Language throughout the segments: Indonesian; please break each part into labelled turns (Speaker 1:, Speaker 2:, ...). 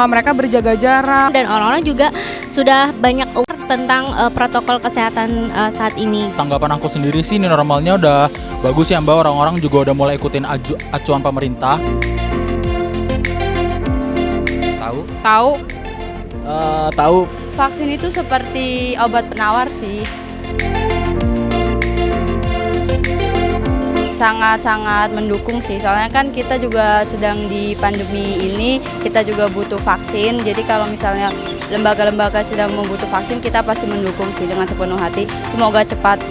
Speaker 1: mereka berjaga jarak.
Speaker 2: Dan orang-orang juga sudah banyak aware tentang protokol kesehatan saat ini.
Speaker 3: Tanggapan aku sendiri sih ini normalnya udah bagus ya Mbak, orang-orang juga udah mulai ikutin acuan pemerintah.
Speaker 1: Tahu.
Speaker 3: Tahu.
Speaker 4: Vaksin itu seperti obat penawar sih. Sangat-sangat mendukung sih, soalnya kan kita juga sedang di pandemi ini, kita juga butuh vaksin. Jadi kalau misalnya lembaga-lembaga sedang membutuh vaksin, kita pasti mendukung sih dengan sepenuh hati. Semoga cepat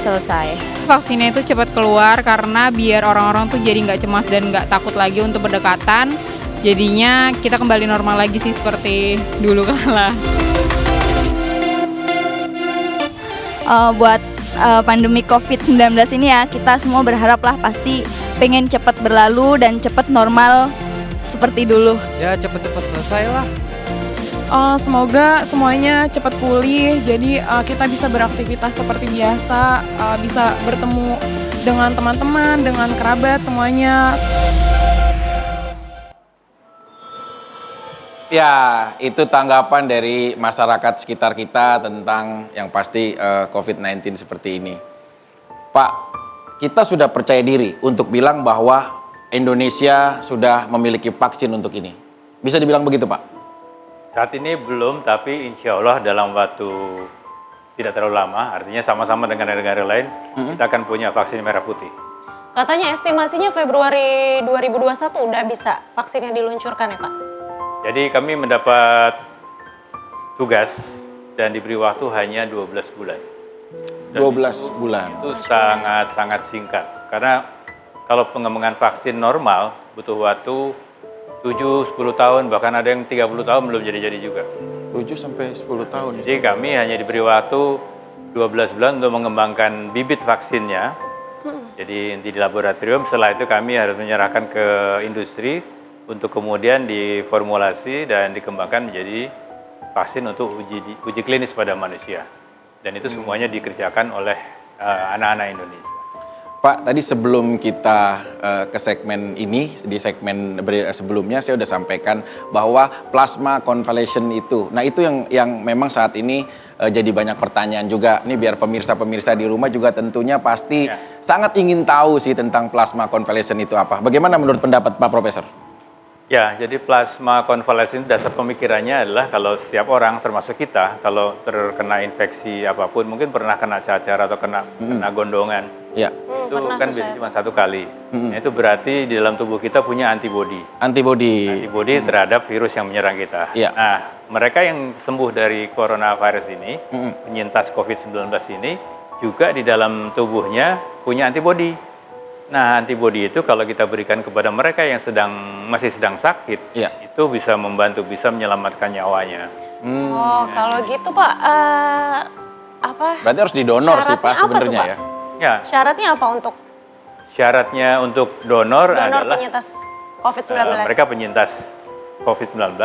Speaker 4: selesai.
Speaker 1: Vaksinnya itu cepat keluar karena biar orang-orang tuh jadi nggak cemas dan nggak takut lagi untuk berdekatan. Jadinya kita kembali normal lagi sih seperti dulu kala.
Speaker 4: Buat pandemi COVID-19 ini ya, kita semua berharap lah pasti pengen cepat berlalu dan cepat normal seperti dulu.
Speaker 5: Ya cepet-cepet selesai lah.
Speaker 1: Semoga semuanya cepat pulih, jadi kita bisa beraktivitas seperti biasa, bisa bertemu dengan teman-teman, dengan kerabat semuanya.
Speaker 6: Ya, itu tanggapan dari masyarakat sekitar kita tentang yang pasti COVID-19 seperti ini. Pak, kita sudah percaya diri untuk bilang bahwa Indonesia sudah memiliki vaksin untuk ini. Bisa dibilang begitu, Pak?
Speaker 7: Saat ini belum, tapi insya Allah dalam waktu tidak terlalu lama, artinya sama-sama dengan negara lain, kita akan punya vaksin merah putih.
Speaker 2: Katanya estimasinya Februari 2021 udah bisa vaksinnya diluncurkan ya Pak?
Speaker 7: Jadi kami mendapat tugas dan diberi waktu hanya 12 bulan. Dan
Speaker 6: 12 bulan.
Speaker 7: Itu sangat-sangat singkat. Karena kalau pengembangan vaksin normal butuh waktu 7-10 tahun, bahkan ada yang 30 tahun belum jadi-jadi juga.
Speaker 6: 7-10 tahun.
Speaker 7: Jadi kami hanya diberi waktu 12 bulan untuk mengembangkan bibit vaksinnya. Jadi di laboratorium, setelah itu kami harus menyerahkan ke industri untuk kemudian diformulasi dan dikembangkan menjadi vaksin untuk uji klinis pada manusia. Dan itu semuanya dikerjakan oleh anak-anak Indonesia.
Speaker 6: Pak, tadi sebelum kita ke segmen ini, di segmen sebelumnya saya sudah sampaikan bahwa plasma convalescent itu, nah itu yang memang saat ini jadi banyak pertanyaan juga. Ini biar pemirsa-pemirsa di rumah juga tentunya pasti sangat ingin tahu sih tentang plasma convalescent itu apa. Bagaimana menurut pendapat Pak Profesor?
Speaker 7: Ya, jadi plasma konvalesen dasar pemikirannya adalah kalau setiap orang termasuk kita kalau terkena infeksi apapun, mungkin pernah kena cacar atau kena gondongan.
Speaker 6: Ya.
Speaker 7: Itu kan biasanya cuma satu kali. Nah, itu berarti di dalam tubuh kita punya antibodi.
Speaker 6: Antibodi
Speaker 7: Terhadap virus yang menyerang kita.
Speaker 6: Ya.
Speaker 7: Nah, mereka yang sembuh dari coronavirus ini, penyintas COVID-19 ini, juga di dalam tubuhnya punya antibodi. Nah, antibodi itu kalau kita berikan kepada mereka yang masih sedang sakit, itu bisa membantu, bisa menyelamatkan nyawanya.
Speaker 2: Oh, kalau gitu Pak,
Speaker 6: Berarti harus didonor sih Pak sebenarnya ya?
Speaker 7: Ya.
Speaker 2: Syaratnya apa untuk?
Speaker 7: Syaratnya untuk donor adalah
Speaker 2: penyintas COVID-19.
Speaker 7: Mereka penyintas COVID-19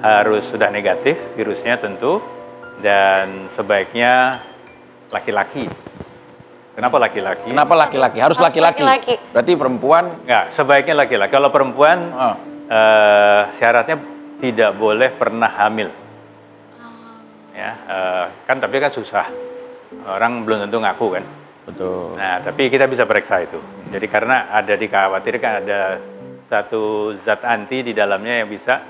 Speaker 7: harus sudah negatif virusnya tentu, dan sebaiknya laki-laki. Kenapa laki-laki?
Speaker 6: Kenapa laki-laki? Harus laki-laki. Berarti perempuan?
Speaker 7: Enggak, sebaiknya laki-laki. Kalau perempuan, syaratnya tidak boleh pernah hamil. Ya, tapi kan susah. Orang belum tentu ngaku kan.
Speaker 6: Betul.
Speaker 7: Nah, tapi kita bisa periksa itu. Jadi karena dikhawatirkan ada satu zat anti di dalamnya yang bisa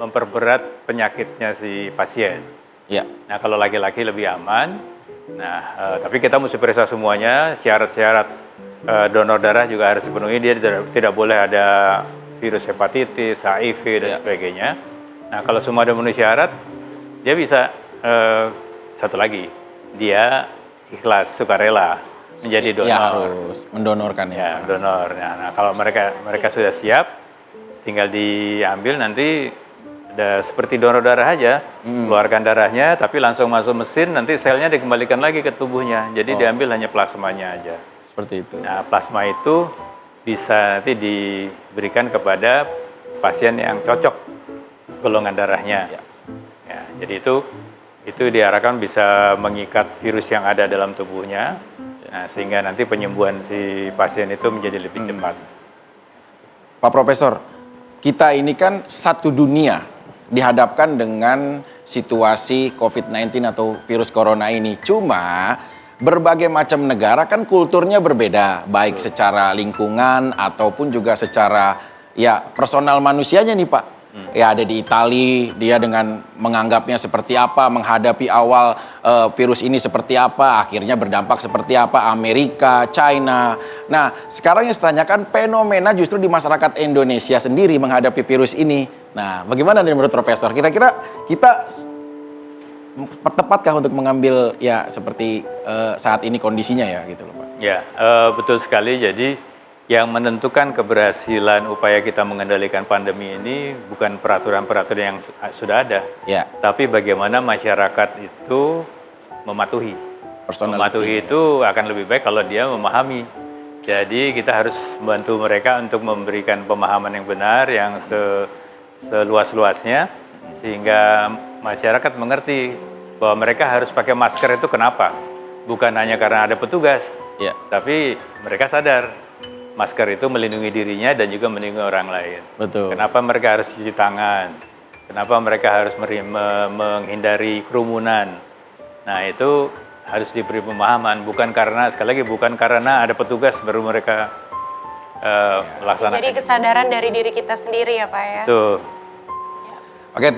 Speaker 7: memperberat penyakitnya si pasien.
Speaker 6: Ya.
Speaker 7: Nah, kalau laki-laki lebih aman. Nah, tapi kita mesti periksa semuanya, syarat-syarat donor darah juga harus dipenuhi. Dia tidak boleh ada virus hepatitis, HIV, dan sebagainya. Nah, kalau semua ada memenuhi syarat, dia bisa, satu lagi, dia ikhlas, sukarela menjadi donor.
Speaker 6: Ya, harus mendonorkan ya.
Speaker 7: Donor. Nah, kalau mereka sudah siap, tinggal diambil nanti. Seperti donor darah aja, keluarkan darahnya, tapi langsung masuk mesin, nanti selnya dikembalikan lagi ke tubuhnya. Jadi diambil hanya plasmanya aja.
Speaker 6: Seperti itu.
Speaker 7: Nah, plasma itu bisa nanti diberikan kepada pasien yang cocok golongan darahnya. Ya, jadi itu diharapkan bisa mengikat virus yang ada dalam tubuhnya, sehingga nanti penyembuhan si pasien itu menjadi lebih cepat.
Speaker 6: Pak Profesor, kita ini kan satu dunia dihadapkan dengan situasi COVID-19 atau virus corona ini. Cuma berbagai macam negara kan kulturnya berbeda, baik secara lingkungan ataupun juga secara ya personal manusianya nih Pak. Ya ada di Italia, dia dengan menganggapnya seperti apa, menghadapi awal virus ini seperti apa, akhirnya berdampak seperti apa, Amerika, China. Nah, sekarang yang saya tanyakan fenomena justru di masyarakat Indonesia sendiri menghadapi virus ini. Nah, bagaimana nih menurut Profesor? Kira-kira kita tepatkah untuk mengambil ya seperti saat ini kondisinya ya gitu loh Pak?
Speaker 7: Ya, betul sekali. Jadi yang menentukan keberhasilan upaya kita mengendalikan pandemi ini bukan peraturan-peraturan yang sudah ada,
Speaker 6: Ya.
Speaker 7: tapi bagaimana masyarakat itu mematuhi. Mematuhi itu akan lebih baik kalau dia memahami. Jadi kita harus membantu mereka untuk memberikan pemahaman yang benar, yang seluas-luasnya, sehingga masyarakat mengerti bahwa mereka harus pakai masker itu kenapa? Bukan hanya karena ada petugas,
Speaker 6: Ya.
Speaker 7: tapi mereka sadar masker itu melindungi dirinya dan juga melindungi orang lain.
Speaker 6: Betul.
Speaker 7: Kenapa mereka harus cuci tangan? Kenapa mereka harus menghindari kerumunan? Nah itu harus diberi pemahaman, bukan karena, sekali lagi, bukan karena ada petugas baru mereka melaksanakan.
Speaker 2: Jadi kesadaran dari diri kita sendiri ya Pak ya.
Speaker 7: Tuh.
Speaker 6: Oke,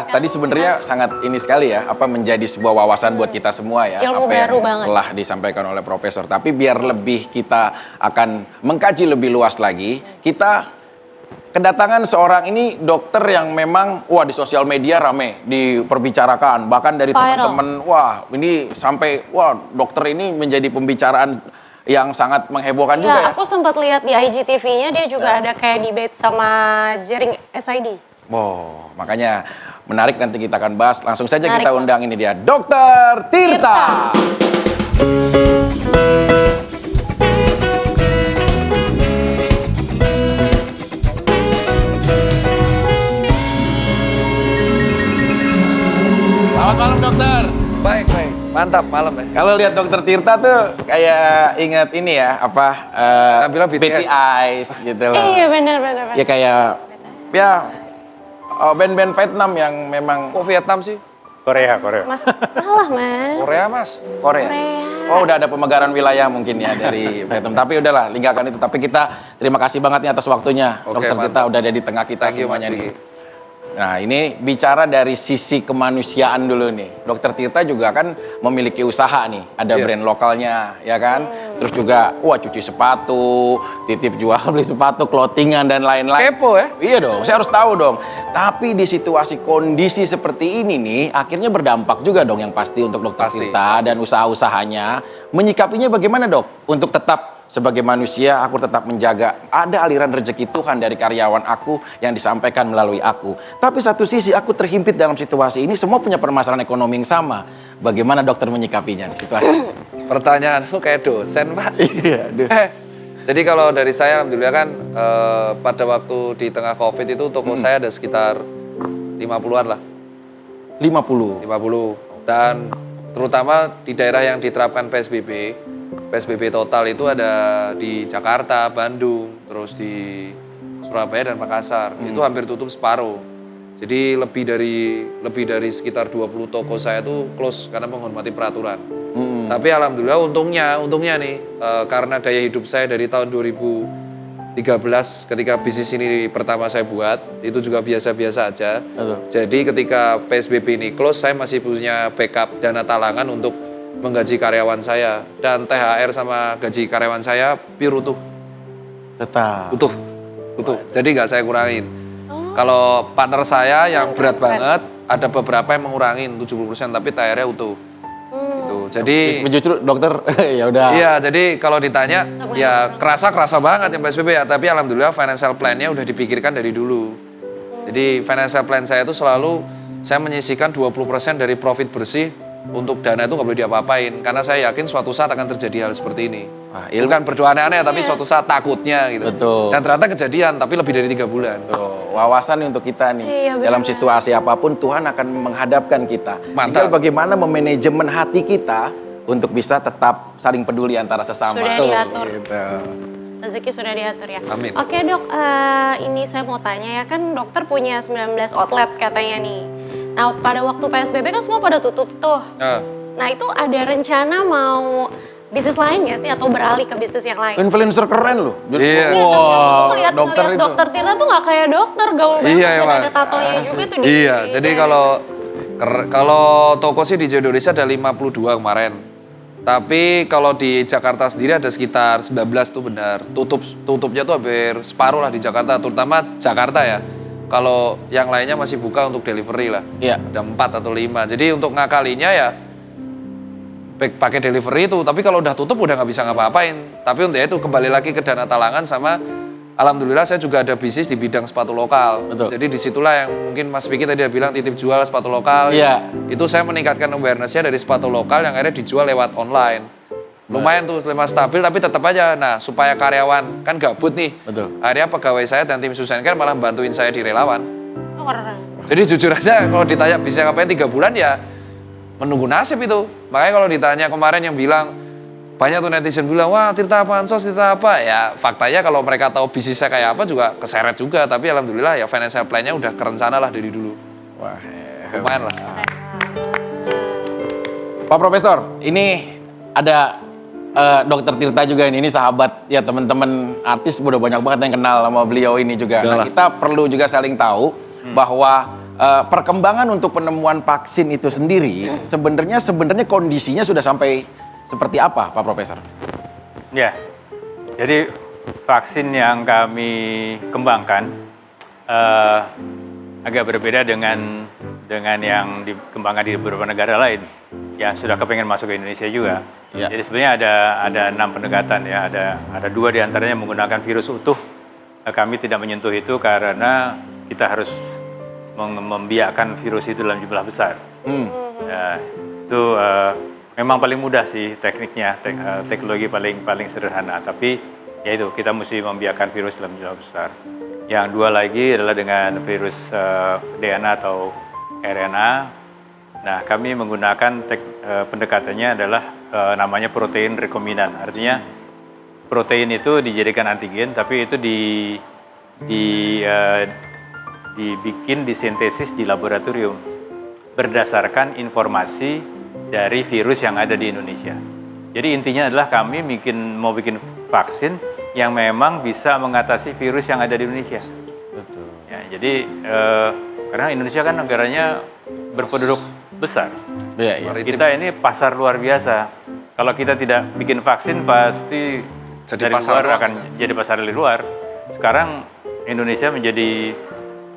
Speaker 6: tadi sebenarnya sangat ini sekali ya, apa menjadi sebuah wawasan buat kita semua ya,
Speaker 2: Ilmu
Speaker 6: apa yang
Speaker 2: baru banget.
Speaker 6: telah disampaikan oleh Profesor. Tapi biar lebih kita akan mengkaji lebih luas lagi, kita kedatangan seorang ini dokter yang memang wah di sosial media rame diperbicarakan, bahkan dari
Speaker 2: Viral.
Speaker 6: teman-teman wah ini sampai wah dokter ini menjadi pembicaraan yang sangat menghebohkan juga ya.
Speaker 2: Aku sempat lihat di IGTV-nya dia juga ada kayak debate sama jaring SID.
Speaker 6: Wow, makanya menarik, nanti kita akan bahas. Langsung saja
Speaker 2: Menarik
Speaker 6: kita
Speaker 2: banget.
Speaker 6: undang ini dia, Dokter Tirta. Selamat malam dokter.
Speaker 5: Baik, baik. Mantap malam ya.
Speaker 6: Kalau lihat Dokter Tirta tuh kayak ingat ini ya, apa
Speaker 5: Saya bilang BTS.
Speaker 6: Betty Eyes gitu loh.
Speaker 2: Iya benar.
Speaker 6: Ya kayak ya band-band Vietnam yang memang
Speaker 5: Kok Vietnam sih?
Speaker 7: Korea.
Speaker 2: Mas, salah Mas.
Speaker 5: Korea mas.
Speaker 6: Korea. Oh, udah ada pemegaran wilayah mungkin ya dari Vietnam. Tapi udahlah, lingkakan itu. Tapi kita terima kasih banget nih atas waktunya.
Speaker 5: Oke,
Speaker 6: Dokter
Speaker 5: mantap.
Speaker 6: kita udah ada di tengah kita
Speaker 5: Thank you mas
Speaker 6: semuanya nih.
Speaker 5: Diki.
Speaker 6: Nah, ini bicara dari sisi kemanusiaan dulu nih. Dokter Tirta juga kan memiliki usaha nih. Ada
Speaker 5: Iya.
Speaker 6: brand lokalnya, ya kan? Terus juga, wah cuci sepatu, titip jual beli sepatu, clothingan dan lain-lain.
Speaker 5: Kepo ya?
Speaker 6: Iya dong, saya harus tahu dong. Tapi di situasi kondisi seperti ini nih, akhirnya berdampak juga dong yang pasti untuk Dokter
Speaker 5: Pasti,
Speaker 6: Tirta dan usaha-usahanya. Menyikapinya bagaimana dok? Untuk tetap sebagai manusia, aku tetap menjaga ada aliran rezeki Tuhan dari karyawan aku yang disampaikan melalui aku. Tapi satu sisi aku terhimpit dalam situasi ini, semua punya permasalahan ekonomi yang sama. Bagaimana dokter menyikapinya di situasi ini?
Speaker 5: Pertanyaanmu kayak dosen pak.
Speaker 6: Iya, aduh.
Speaker 5: Jadi kalau dari saya alhamdulillah kan pada waktu di tengah COVID itu toko saya ada sekitar 50-an lah.
Speaker 6: 50.
Speaker 5: 50. Dan terutama di daerah yang diterapkan PSBB total itu ada di Jakarta, Bandung, terus di Surabaya dan Makassar. Itu hampir tutup separuh. Jadi lebih dari sekitar 20 toko saya tuh close karena menghormati peraturan. Tapi alhamdulillah untungnya nih karena gaya hidup saya dari tahun 2013 ketika bisnis ini pertama saya buat itu juga biasa-biasa aja.
Speaker 6: Betul.
Speaker 5: Jadi ketika PSBB ini close saya masih punya backup dana talangan untuk menggaji karyawan saya dan THR sama gaji karyawan saya pure utuh.
Speaker 6: Tetap.
Speaker 5: Utuh. Jadi nggak saya kurangin. Kalau partner saya yang berat banget ada beberapa yang mengurangin 70% tapi THR-nya utuh. Gitu. Jadi
Speaker 6: Justru dokter ya udah.
Speaker 5: iya, jadi kalau ditanya ya kerasa banget yang PSBB ya, tapi alhamdulillah financial plan-nya udah dipikirkan dari dulu. Jadi financial plan saya itu selalu saya menyisihkan 20% dari profit bersih untuk dana itu nggak boleh diapa-apain karena saya yakin suatu saat akan terjadi hal seperti ini.
Speaker 6: Wah,
Speaker 5: Bukan berdoa aneh-aneh tapi suatu saat takutnya gitu.
Speaker 6: Betul.
Speaker 5: Dan ternyata kejadian tapi lebih dari 3 bulan.
Speaker 6: Tuh, wawasan nih untuk kita nih.
Speaker 2: Iya, benar.
Speaker 6: Dalam situasi apapun Tuhan akan menghadapkan kita.
Speaker 5: Mantap.
Speaker 6: Tinggal bagaimana memanajemen hati kita untuk bisa tetap saling peduli antara sesama.
Speaker 2: Sudah diatur.
Speaker 6: Gitu.
Speaker 2: rezeki sudah diatur ya.
Speaker 5: Amin.
Speaker 2: Oke dok, ini saya mau tanya ya, kan dokter punya 19 outlet katanya nih. Nah pada waktu PSBB kan semua pada tutup tuh. Nah itu ada rencana mau bisnis lain nggak sih atau beralih ke bisnis yang lain?
Speaker 6: Influencer keren loh.
Speaker 5: Iya.
Speaker 6: Wah,
Speaker 2: Ngeliat
Speaker 6: dokter itu.
Speaker 2: dokter Tirta tuh nggak kayak dokter, gaul banget
Speaker 5: Iya,
Speaker 2: dan
Speaker 5: emang.
Speaker 2: ada tatonya juga tuh di
Speaker 5: Iya, jadi kalau toko sih di Indonesia ada 52 kemarin. Tapi kalau di Jakarta sendiri ada sekitar 19 tuh benar. Tutupnya tuh hampir separuh lah di Jakarta, terutama Jakarta ya. Kalau yang lainnya masih buka untuk delivery lah.
Speaker 6: Iya.
Speaker 5: Ada 4 atau 5. Jadi untuk ngakalinya ya pakai delivery itu, tapi kalau udah tutup udah nggak bisa ngapa-ngapain. Tapi untuk itu kembali lagi ke dana talangan sama alhamdulillah saya juga ada bisnis di bidang sepatu lokal.
Speaker 6: Betul.
Speaker 5: Jadi disitulah yang mungkin Mas Vicky tadi bilang titip jual sepatu lokal.
Speaker 6: Iya.
Speaker 5: Itu saya meningkatkan awareness-nya dari sepatu lokal yang akhirnya dijual lewat online. Lumayan tuh, lumayan stabil tapi tetap aja. Nah supaya karyawan kan gabut nih.
Speaker 6: Betul.
Speaker 5: Akhirnya pegawai saya dan tim Susan Care malah bantuin saya di relawan.
Speaker 2: Oh, keren.
Speaker 5: Jadi jujur aja kalau ditanya bisa ngapain 3 bulan ya menunggu nasib itu. Makanya kalau ditanya kemarin yang bilang, banyak tuh netizen bilang, wah Tirta Pansos, Tirta apa? Ya faktanya kalau mereka tahu bisnisnya kayak apa juga keseret juga. Tapi alhamdulillah ya financial plan-nya udah kerencana lah dari dulu.
Speaker 6: Wah,
Speaker 5: Lumayan lah.
Speaker 6: Pak Profesor, ini ada Dokter Tirta juga ini sahabat ya teman-teman artis udah banyak banget yang kenal sama beliau ini juga. Nah, kita perlu juga saling tahu bahwa perkembangan untuk penemuan vaksin itu sendiri sebenarnya kondisinya sudah sampai seperti apa, Pak Profesor?
Speaker 7: Ya, jadi vaksin yang kami kembangkan agak berbeda dengan yang dikembangkan di beberapa negara lain yang sudah kepengen masuk ke Indonesia juga.
Speaker 6: Ya.
Speaker 7: Jadi sebenarnya ada 6 pendekatan ya, ada 2 diantaranya menggunakan virus utuh. Kami tidak menyentuh itu karena kita harus membiarkan virus itu dalam jumlah besar. Ya, itu memang paling mudah sih tekniknya, teknologi paling sederhana. Tapi ya itu kita mesti membiarkan virus dalam jumlah besar. Yang 2 lagi adalah dengan virus DNA atau RNA. Nah, kami menggunakan pendekatannya adalah namanya protein rekombinan. Artinya protein itu dijadikan antigen, tapi itu dibikin disintesis di laboratorium berdasarkan informasi dari virus yang ada di Indonesia. Jadi intinya adalah kami mau bikin vaksin yang memang bisa mengatasi virus yang ada di Indonesia.
Speaker 6: Betul.
Speaker 7: Ya, jadi karena Indonesia kan negaranya berpenduduk besar.
Speaker 6: Iya, iya.
Speaker 7: Kita ini pasar luar biasa. Kalau kita tidak bikin vaksin pasti
Speaker 5: Jadi
Speaker 7: dari
Speaker 5: pasar
Speaker 7: luar
Speaker 5: luar.
Speaker 7: akan jadi pasar dari luar. Sekarang Indonesia menjadi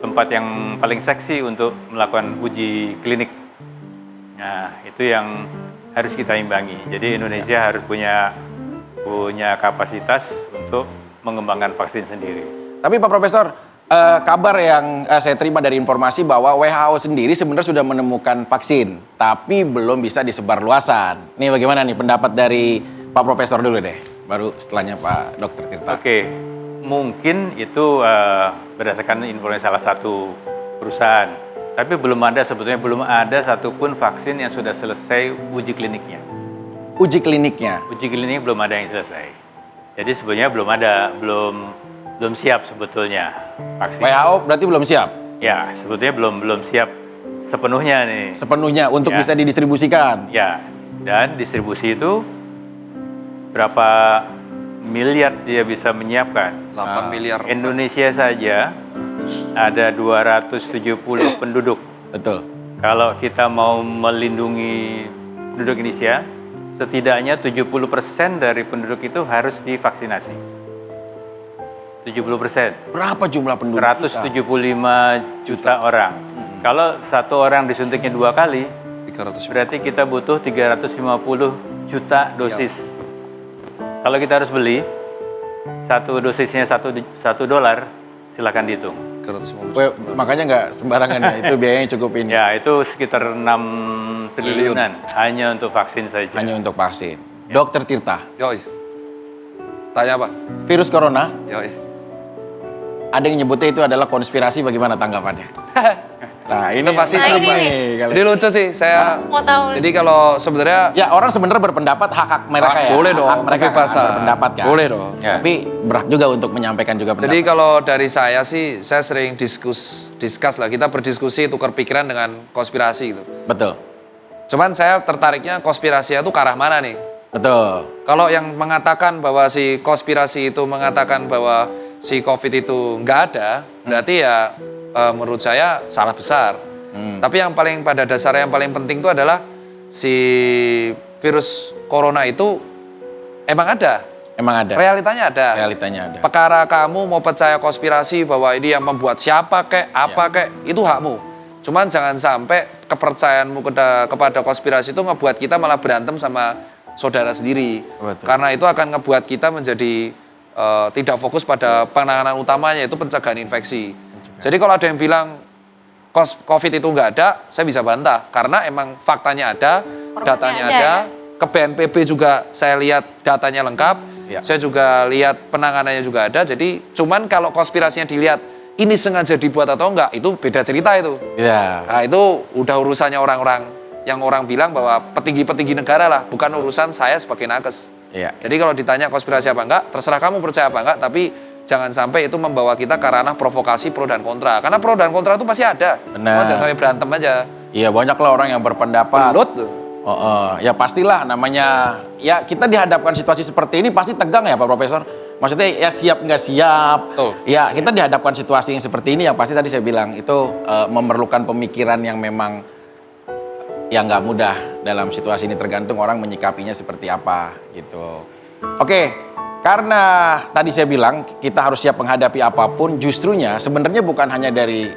Speaker 7: tempat yang paling seksi untuk melakukan uji klinik. Nah, itu yang harus kita imbangi. Jadi Indonesia harus punya kapasitas untuk mengembangkan vaksin sendiri.
Speaker 6: Tapi Pak Profesor, kabar yang saya terima dari informasi bahwa WHO sendiri sebenarnya sudah menemukan vaksin, tapi belum bisa disebarluasan. Nih bagaimana nih pendapat dari Pak Profesor dulu deh, baru setelahnya Pak Dokter Tirta.
Speaker 7: Oke, mungkin itu berdasarkan informasi salah satu perusahaan. Tapi sebetulnya belum ada satupun vaksin yang sudah selesai uji kliniknya.
Speaker 6: Uji kliniknya?
Speaker 7: Uji klinik belum ada yang selesai. Jadi sebenarnya belum siap sebetulnya vaksin.
Speaker 6: WHO berarti belum siap?
Speaker 7: Ya, sebetulnya belum siap sepenuhnya nih.
Speaker 6: Sepenuhnya untuk
Speaker 7: Ya.
Speaker 6: bisa didistribusikan?
Speaker 7: Ya, dan distribusi itu berapa miliar dia bisa menyiapkan.
Speaker 5: 8 miliar.
Speaker 7: Indonesia saja ada 270 penduduk.
Speaker 6: Betul.
Speaker 7: Kalau kita mau melindungi penduduk Indonesia, setidaknya 70% dari penduduk itu harus divaksinasi. 70%.
Speaker 6: Berapa jumlah penduduk
Speaker 7: 175 juta orang. Kalau satu orang disuntiknya 2 kali,
Speaker 5: 300
Speaker 7: berarti kita butuh 350 juta dosis. Kalau kita harus beli, satu dosisnya $1, silakan dihitung.
Speaker 5: 350.
Speaker 6: Makanya nggak sembarangan ya, itu biayanya cukup ini.
Speaker 7: Ya, itu sekitar 6 triliunan hanya untuk vaksin saja.
Speaker 6: Hanya untuk vaksin. Dokter Tirta,
Speaker 5: Yoi. Tanya apa?
Speaker 6: virus corona,
Speaker 5: Yoi.
Speaker 6: ada yang nyebutnya itu adalah konspirasi, bagaimana tanggapannya? Nah, ini
Speaker 5: Itu pasti
Speaker 2: Nah,
Speaker 5: seru
Speaker 2: ini
Speaker 5: banget.
Speaker 2: nih.
Speaker 5: Jadi lucu sih, saya.
Speaker 2: Mau tahu.
Speaker 5: Jadi kalau sebenarnya
Speaker 6: Ya orang sebenarnya berpendapat hak mereka ya.
Speaker 5: boleh dong,
Speaker 6: Hak mereka
Speaker 5: kebebasan.
Speaker 6: kan berpendapat kan.
Speaker 5: Boleh dong.
Speaker 7: Ya.
Speaker 6: Tapi berhak juga untuk menyampaikan juga pendapat.
Speaker 5: Jadi kalau dari saya sih, saya sering diskus lah. Kita berdiskusi, tukar pikiran dengan konspirasi gitu.
Speaker 6: Betul.
Speaker 5: Cuman saya tertariknya konspirasi itu ke arah mana nih?
Speaker 6: Betul.
Speaker 5: Kalau yang mengatakan bahwa si konspirasi itu mengatakan bahwa si COVID itu nggak ada, berarti ya menurut saya salah besar. Tapi yang paling pada dasarnya yang paling penting itu adalah si virus corona itu emang ada.
Speaker 6: Emang ada.
Speaker 5: Realitanya ada.
Speaker 6: Realitanya ada.
Speaker 5: Perkara kamu mau percaya konspirasi bahwa ini yang membuat siapa kek, apa kek, itu hakmu. Cuman jangan sampai kepercayaanmu kepada konspirasi itu ngebuat kita malah berantem sama saudara sendiri.
Speaker 6: Betul.
Speaker 5: Karena itu akan ngebuat kita menjadi tidak fokus pada penanganan utamanya, itu pencegahan infeksi. Jadi kalau ada yang bilang COVID itu nggak ada, saya bisa bantah. Karena emang faktanya ada, datanya
Speaker 2: ada,
Speaker 5: ada.
Speaker 2: ya?
Speaker 5: Ke BNPB juga saya lihat datanya lengkap.
Speaker 6: Ya.
Speaker 5: Saya juga lihat penanganannya juga ada. Jadi cuman kalau konspirasinya dilihat ini sengaja dibuat atau enggak, itu beda cerita itu.
Speaker 6: Iya.
Speaker 5: Nah itu udah urusannya orang-orang yang orang bilang bahwa petinggi-petinggi negara lah, bukan urusan saya sebagai nakes.
Speaker 6: Iya.
Speaker 5: Jadi kalau ditanya konspirasi apa enggak, terserah kamu percaya apa enggak, tapi jangan sampai itu membawa kita ke ranah provokasi pro dan kontra. Karena pro dan kontra itu pasti ada.
Speaker 6: Benar.
Speaker 5: Cuma jangan sampai berantem aja.
Speaker 6: Iya, banyaklah orang yang berpendapat.
Speaker 5: Belut tuh.
Speaker 6: Ya pastilah namanya, ya kita dihadapkan situasi seperti ini pasti tegang ya Pak Profesor. Maksudnya ya siap nggak siap.
Speaker 5: Betul.
Speaker 6: Ya kita dihadapkan situasi yang seperti ini yang pasti tadi saya bilang itu memerlukan pemikiran yang memang yang nggak mudah dalam situasi ini, tergantung orang menyikapinya seperti apa gitu. Oke, karena tadi saya bilang kita harus siap menghadapi apapun, justrunya sebenarnya bukan hanya dari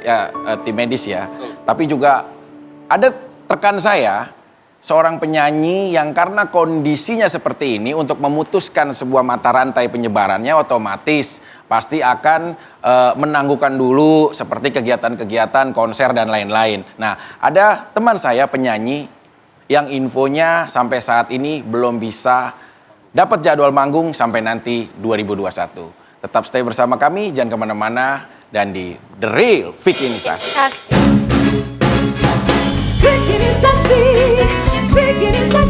Speaker 6: tim medis ya, tapi juga ada rekan saya, seorang penyanyi yang karena kondisinya seperti ini untuk memutuskan sebuah mata rantai penyebarannya otomatis pasti akan menangguhkan dulu seperti kegiatan-kegiatan konser dan lain-lain. Nah, ada teman saya penyanyi yang infonya sampai saat ini belum bisa dapat jadwal manggung sampai nanti 2021. Tetap stay bersama kami, jangan kemana-mana, dan di The Real Vikinisasi.
Speaker 2: Kasih.
Speaker 8: Vikinisasi, Vikinisasi.